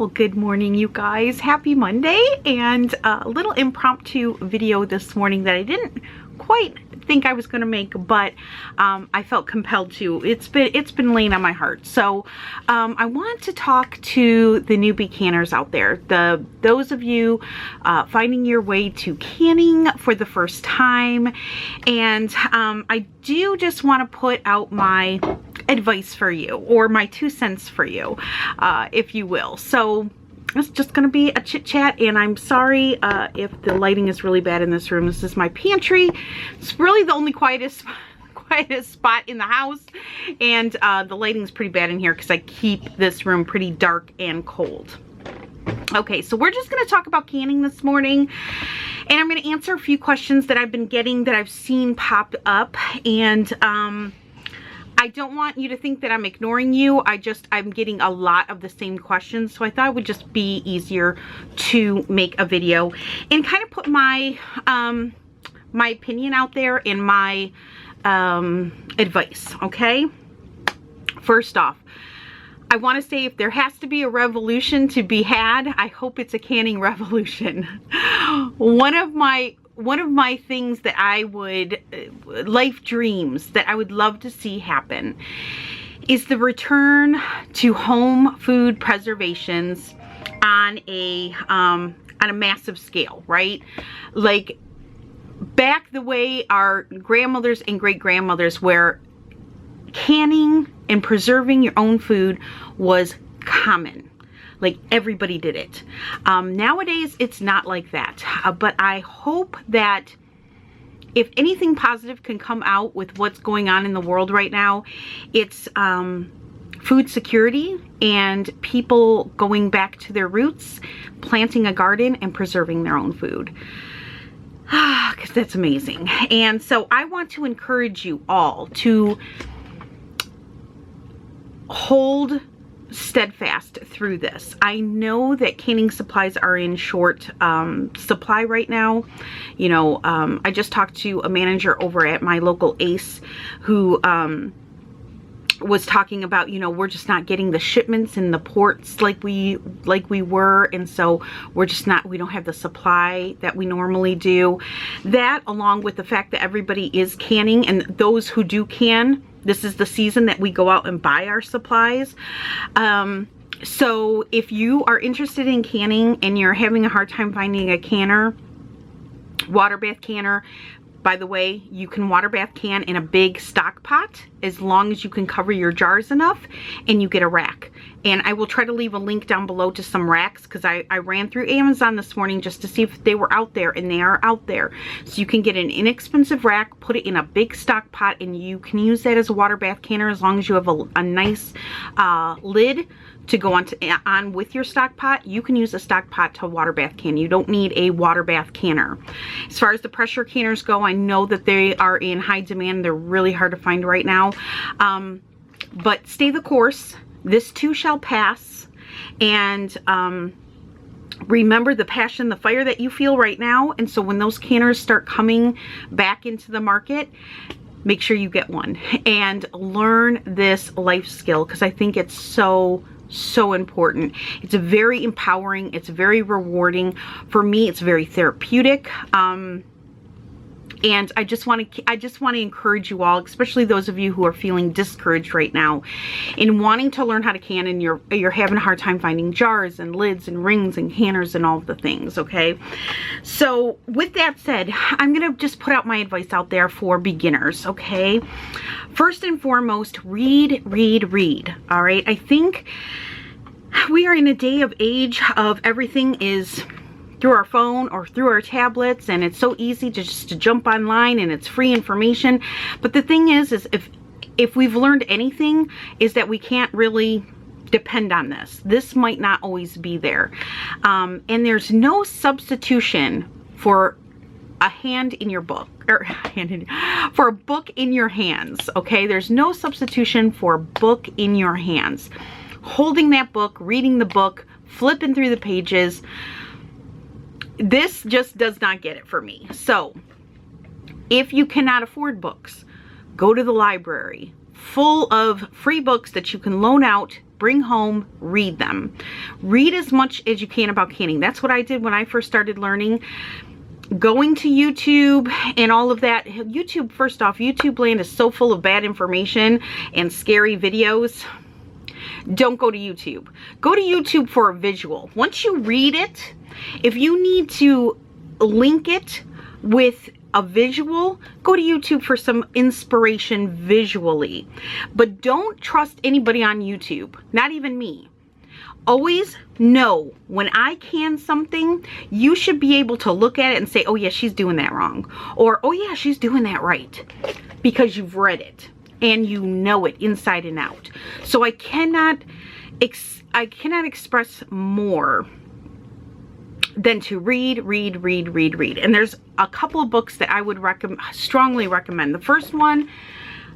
Well, good morning, you guys. Happy Monday, and a little impromptu video this morning that I didn't quite think I was going to make, but I felt compelled to. It's been laying on my heart. So I want to talk to the newbie canners out there, those of you finding your way to canning for the first time, and I do just want to put out my advice for you, or my 2 cents for you, if you will. So it's just going to be a chit chat, and I'm sorry if the lighting is really bad in this room. This is my pantry. It's really the only quietest spot in the house, and the lighting's pretty bad in here because I keep this room pretty dark and cold. Okay, so we're just going to talk about canning this morning, and I'm going to answer a few questions that I've been getting, that I've seen pop up, and I don't want you to think that I'm ignoring you. I'm getting a lot of the same questions, so I thought it would just be easier to make a video and kind of put my my opinion out there and my advice, okay? First off, I want to say, if there has to be a revolution to be had, I hope it's a canning revolution. One of my things that I would, life dreams that I would love to see happen, is the return to home food preservations on a massive scale, right? Like back the way our grandmothers and great-grandmothers, where canning and preserving your own food was common. Like everybody did it. Nowadays, it's not like that. But I hope that if anything positive can come out with what's going on in the world right now, it's food security and people going back to their roots, planting a garden and preserving their own food. Because that's amazing. And so I want to encourage you all to hold steadfast through this. I know that canning supplies are in short supply right now. You know, I just talked to a manager over at my local Ace who was talking about, you know, we're just not getting the shipments in the ports like we were, and so we don't have the supply that we normally do. That, along with the fact that everybody is canning, and those who do can, this is the season that we go out and buy our supplies. So if you are interested in canning and you're having a hard time finding a canner, water bath canner, by the way, you can water bath can in a big stock pot as long as you can cover your jars enough and you get a rack. And I will try to leave a link down below to some racks, because I ran through Amazon this morning just to see if they were out there, and they are out there. So you can get an inexpensive rack, put it in a big stock pot, and you can use that as a water bath canner as long as you have a nice lid to go on with your stock pot. You can use a stock pot to water bath can. You don't need a water bath canner. As far as the pressure canners go, I know that they are in high demand. They're really hard to find right now. But stay the course. This too shall pass. And remember the passion, the fire that you feel right now. And so when those canners start coming back into the market, make sure you get one and learn this life skill, because I think it's so important. It's very empowering. It's very rewarding. For me, it's very therapeutic. And I just want to encourage you all, especially those of you who are feeling discouraged right now in wanting to learn how to can, and you're having a hard time finding jars and lids and rings and canners and all of the things, okay? So with that said, I'm going to just put out my advice out there for beginners, okay? First and foremost, read, all right? I think we are in a day of age of everything is through our phone or through our tablets, and it's so easy to just jump online, and it's free information. But the thing is if we've learned anything, is that we can't really depend on this. This might not always be there. And there's no substitution for a hand in your book, or for a book in your hands, okay? There's no substitution for a book in your hands. Holding that book, reading the book, flipping through the pages, this just does not get it for me. So if you cannot afford books, go to the library, full of free books that you can loan out bring home, read them. Read as much as you can about canning. That's what I did when I first started learning. Going to YouTube and all of that. YouTube, first off, YouTube land is so full of bad information and scary videos. Don't go to YouTube. Go to YouTube for a visual. Once you read it, if you need to link it with a visual, go to YouTube for some inspiration visually. But don't trust anybody on YouTube, not even me. Always know when I can something, you should be able to look at it and say, oh yeah, she's doing that wrong. Or, oh yeah, she's doing that right. Because you've read it and you know it inside and out. So I cannot express more than to read. And there's a couple of books that I would strongly recommend. The first one,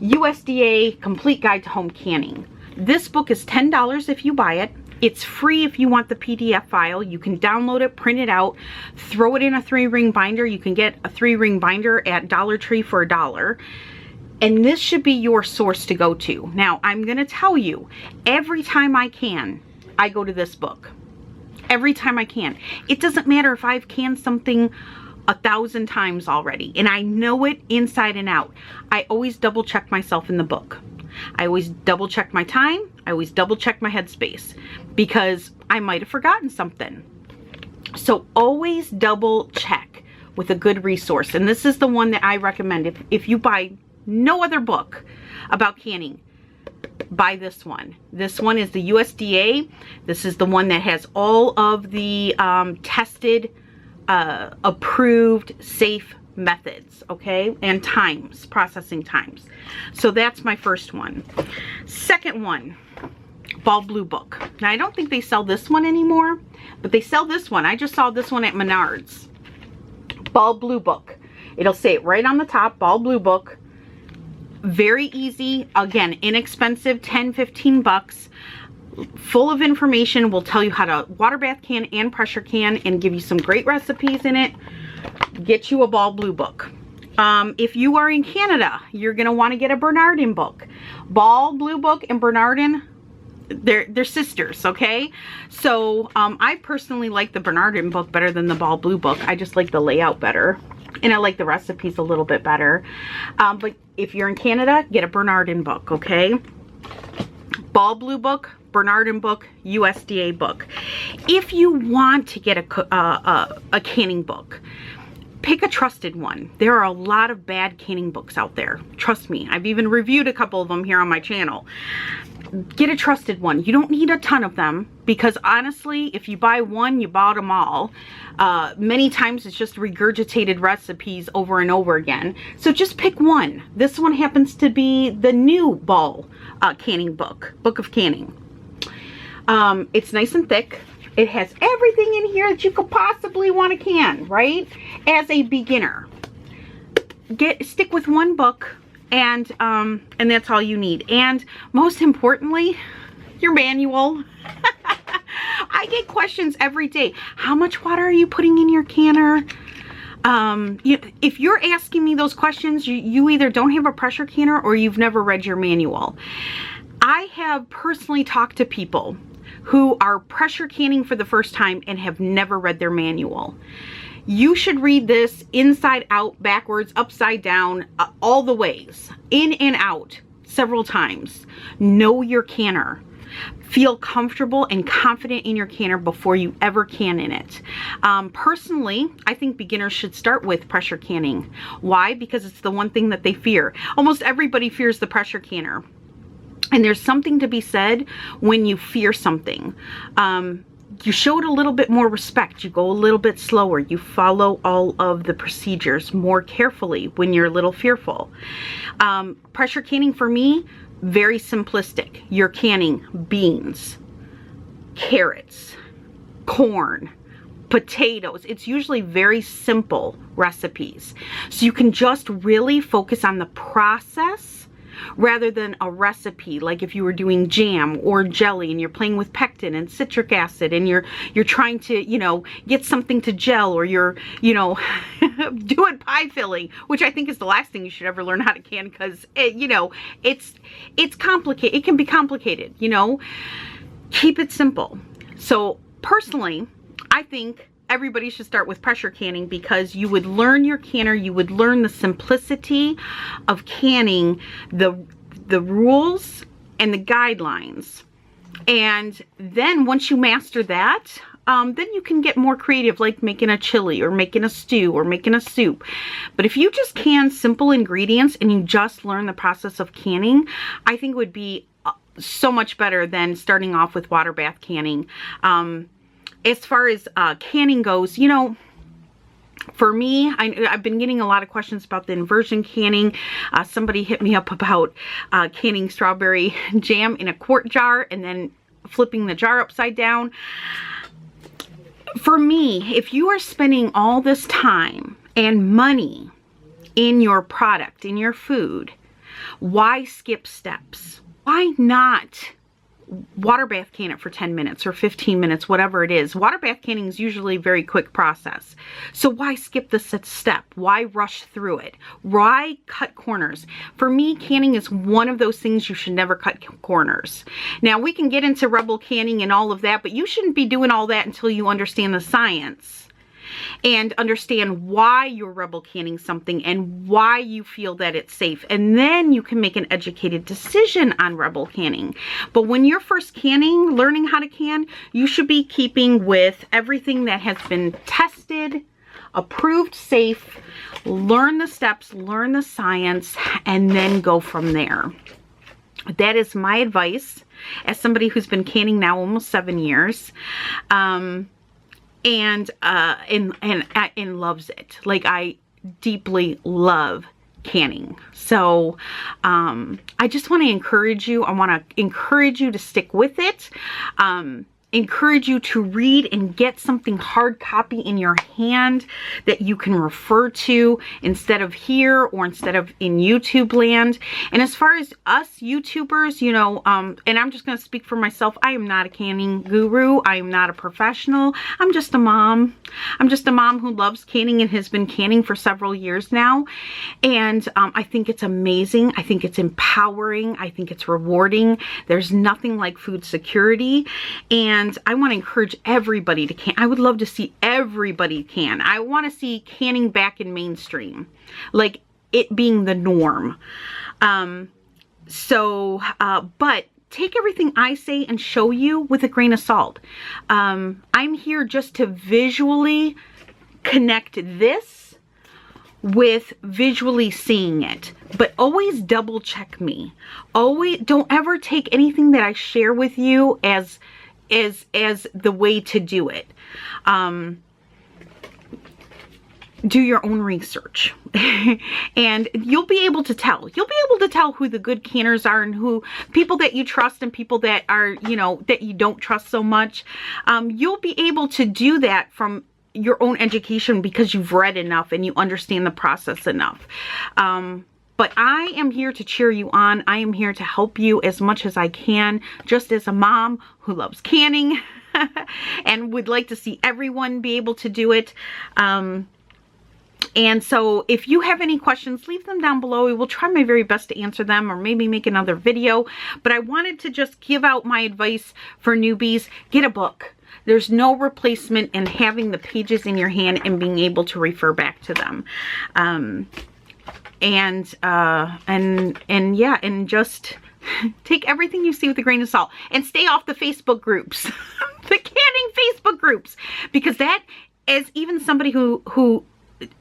USDA Complete Guide to Home Canning. This book is $10 if you buy it. It's free if you want the PDF file. You can download it, print it out, throw it in a 3-ring binder. You can get a 3-ring binder at Dollar Tree for $1. And this should be your source to go to. Now, I'm going to tell you, every time I can, I go to this book. Every time I can. It doesn't matter if I've canned something 1,000 times already and I know it inside and out. I always double check myself in the book. I always double check my time. I always double check my headspace because I might have forgotten something. So always double check with a good resource. And this is the one that I recommend. If you buy no other book about canning, buy this one. This one is the USDA. This is the one that has all of the tested, approved, safe methods, okay, and times, processing times. So that's my first one. Second one, Ball Blue book. Now I don't think they sell this one anymore, but they sell this one. I just saw this one at Menards. Ball Blue book. It'll say it right on the top, Ball Blue book. Very easy, again, inexpensive, 10-15 bucks. Full of information. Will tell you how to water bath can and pressure can and give you some great recipes in it. Get you a Ball Blue book. If you are in Canada, you're going to want to get a Bernardin book. Ball Blue book and Bernardin, they're sisters, okay? So I personally like the Bernardin book better than the Ball Blue book. I just like the layout better. And I like the recipes a little bit better. But if you're in Canada, get a Bernardin book, okay? Ball Blue book, Bernardin book, USDA book. If you want to get a canning book, pick a trusted one. There are a lot of bad canning books out there. Trust me. I've even reviewed a couple of them here on my channel. Get a trusted one. You don't need a ton of them because honestly, if you buy one, you bought them all. Many times it's just regurgitated recipes over and over again. So just pick one. This one happens to be the new Ball canning book, Book of Canning. It's nice and thick. It has everything in here that you could possibly want to can, right? As a beginner, stick with one book. And that's all you need. And most importantly, your manual. I get questions every day. How much water are you putting in your canner? If you're asking me those questions, you either don't have a pressure canner or you've never read your manual. I have personally talked to people who are pressure canning for the first time and have never read their manual. You should read this inside out, backwards, upside down, all the ways, in and out, several times. Know your canner. Feel comfortable and confident in your canner before you ever can in it. Personally, I think beginners should start with pressure canning. Why? Because it's the one thing that they fear. Almost everybody fears the pressure canner. And there's something to be said when you fear something. You show it a little bit more respect. You go a little bit slower. You follow all of the procedures more carefully when you're a little fearful. Pressure canning for me, very simplistic. You're canning beans, carrots, corn, potatoes. It's usually very simple recipes. So you can just really focus on the process rather than a recipe. Like if you were doing jam or jelly and you're playing with pectin and citric acid and you're trying to, you know, get something to gel, or you're, you know, doing pie filling, which I think is the last thing you should ever learn how to can, because you know, it's complicated. It can be complicated, you know. Keep it simple. So personally, I think everybody should start with pressure canning, because you would learn your canner, you would learn the simplicity of canning, the rules and the guidelines. And then once you master that, then you can get more creative, like making a chili or making a stew or making a soup. But if you just can simple ingredients and you just learn the process of canning, I think it would be so much better than starting off with water bath canning. As far as canning goes, you know, for me, I've been getting a lot of questions about the inversion canning. Somebody hit me up about canning strawberry jam in a quart jar and then flipping the jar upside down. For me, if you are spending all this time and money in your product, in your food, why skip steps? Why not water bath can it for 10 minutes or 15 minutes, whatever it is? Water bath canning is usually a very quick process. So why skip the step? Why rush through it? Why cut corners? For me, canning is one of those things you should never cut corners. Now, we can get into rebel canning and all of that, but you shouldn't be doing all that until you understand the science and understand why you're rebel canning something and why you feel that it's safe. And then you can make an educated decision on rebel canning. But when you're first canning, learning how to can, you should be keeping with everything that has been tested, approved safe, learn the steps, learn the science, and then go from there. That is my advice as somebody who's been canning now almost 7 years. And loves it. Like, I deeply love canning. So I just want to encourage you. I want to encourage you to stick with it. Encourage you to read and get something hard copy in your hand that you can refer to instead of here or instead of in YouTube land. And as far as us YouTubers, you know, and I'm just going to speak for myself. I am not a canning guru. I am not a professional. I'm just a mom. I'm just a mom who loves canning and has been canning for several years now. And I think it's amazing. I think it's empowering. I think it's rewarding. There's nothing like food security. And I want to encourage everybody to can. I would love to see everybody can. I want to see canning back in mainstream, like it being the norm. But take everything I say and show you with a grain of salt. I'm here just to visually connect this with visually seeing it, but always double check me. Always, don't ever take anything that I share with you as the way to do it. Do your own research and you'll be able to tell. You'll be able to tell who the good canners are and who people that you trust and people that are, you know, that you don't trust so much. You'll be able to do that from your own education because you've read enough and you understand the process enough. But I am here to cheer you on. I am here to help you as much as I can, just as a mom who loves canning and would like to see everyone be able to do it. And so if you have any questions, leave them down below. I will try my very best to answer them or maybe make another video. But I wanted to just give out my advice for newbies. Get a book. There's no replacement in having the pages in your hand and being able to refer back to them. And just take everything you see with a grain of salt and stay off the Facebook groups, the canning Facebook groups, because that, as even somebody who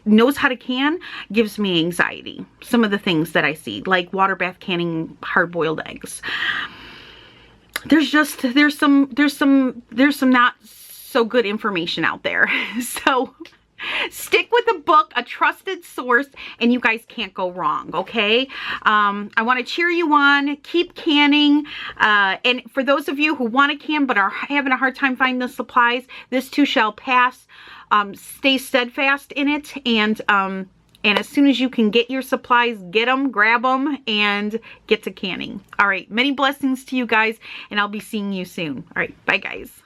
knows how to can, gives me anxiety. Some of the things that I see, like water bath canning hard-boiled eggs. There's some not so good information out there. So stick with a book, a trusted source, and you guys can't go wrong, okay? I want to cheer you on. Keep canning. And for those of you who want to can but are having a hard time finding the supplies, this too shall pass. Stay steadfast in it and And as soon as you can get your supplies, get them, grab them, and get to canning. All right, many blessings to you guys, and I'll be seeing you soon. All right, bye guys.